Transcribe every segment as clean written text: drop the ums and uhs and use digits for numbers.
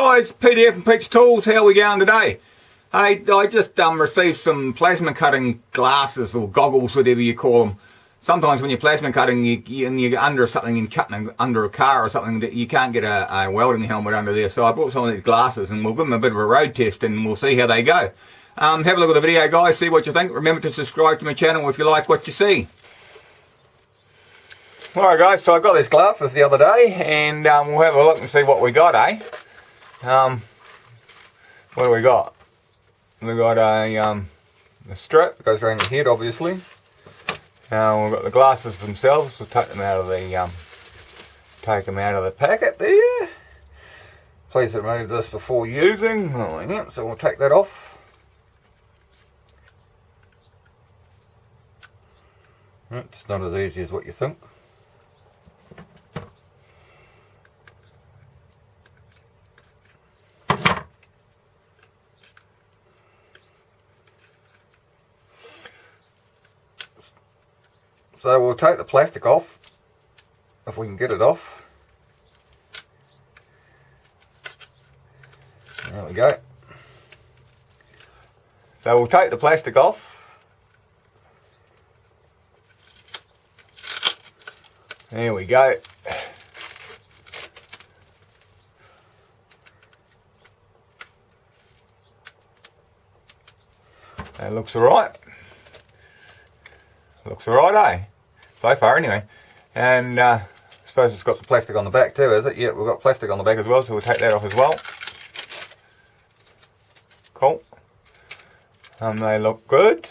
guys, PDF and Pete's Tools, how are we going today? Hey, I just received some plasma cutting glasses or goggles, whatever you call them. Sometimes when you're plasma cutting you're under something and cutting under a car or something, that you can't get a welding helmet under there. So I bought some of these glasses and we'll give them a bit of a road test and we'll see how they go. Have a look at the video, guys, see what you think. Remember to subscribe to my channel if you like what you see. Alright guys, so I got these glasses the other day and we'll have a look and see what we got, eh? What do we got? We got a strip that goes around your head, obviously. We've got the glasses themselves. We'll take them out of the packet there. Please remove this before using. Oh, yeah, so we'll take that off. It's not as easy as what you think. So we'll take the plastic off, if we can get it off. There we go. So we'll take the plastic off. There we go. That looks alright. Looks alright, eh? So far, anyway. And I suppose it's got the plastic on the back too, is it? Yeah, we've got plastic on the back as well, so we'll take that off as well. Cool. They look good.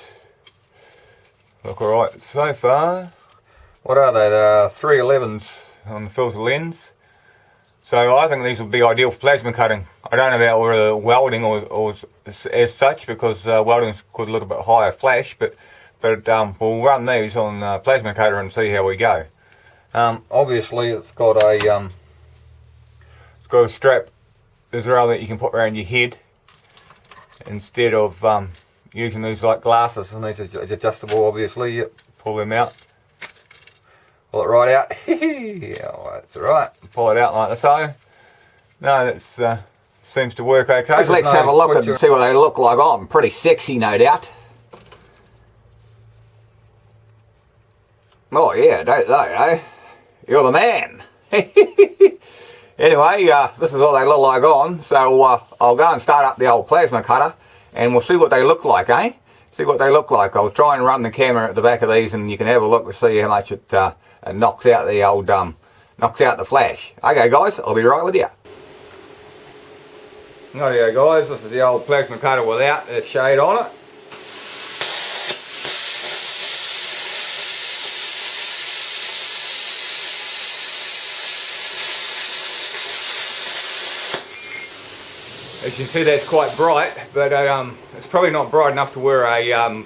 Look alright so far. What are they? They're 311s on the filter lens. So I think these would be ideal for plasma cutting. I don't know about welding or as such, because welding's got a little bit higher flash, but we'll run these on plasma cutter and see how we go. Obviously it's got a strap as well that you can put around your head instead of using these like glasses, and these are adjustable, obviously. Yep, pull them out, pull it right out. Yeah, that's alright, pull it out like so. No, that seems to work okay. Let's have a look and see what they look like on. Pretty sexy, no doubt. Oh yeah, don't they, eh? You're the man. Anyway, this is what they look like on, so I'll go and start up the old plasma cutter and we'll see what they look like, eh? See what they look like. I'll try and run the camera at the back of these and you can have a look to see how much it knocks out the old, knocks out the flash. Okay guys, I'll be right with you. Rightio guys, this is the old plasma cutter without the shade on it. As you can see, that's quite bright, but it's probably not bright enough to wear a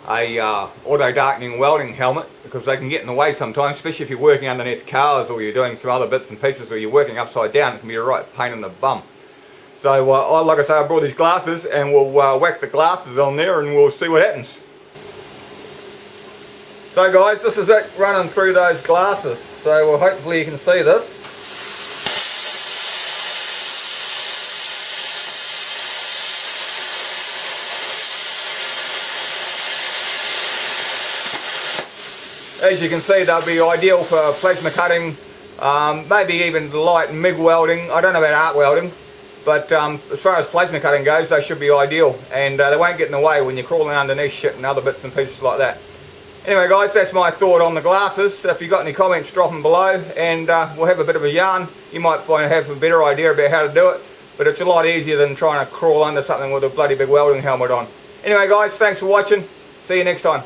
auto darkening welding helmet, because they can get in the way sometimes, especially if you're working underneath cars or you're doing some other bits and pieces or you're working upside down. It can be a right pain in the bum. So like I say, I brought these glasses and we'll whack the glasses on there and we'll see what happens. So guys, this is it running through those glasses. So hopefully you can see this. As you can see, they'll be ideal for plasma cutting, maybe even light MIG welding. I don't know about arc welding, but as far as plasma cutting goes, they should be ideal, and they won't get in the way when you're crawling underneath shit and other bits and pieces like that. Anyway guys, that's my thought on the glasses. If you've got any comments, drop them below and we'll have a bit of a yarn. You might have a better idea about how to do it, but it's a lot easier than trying to crawl under something with a bloody big welding helmet on. Anyway guys, thanks for watching. See you next time.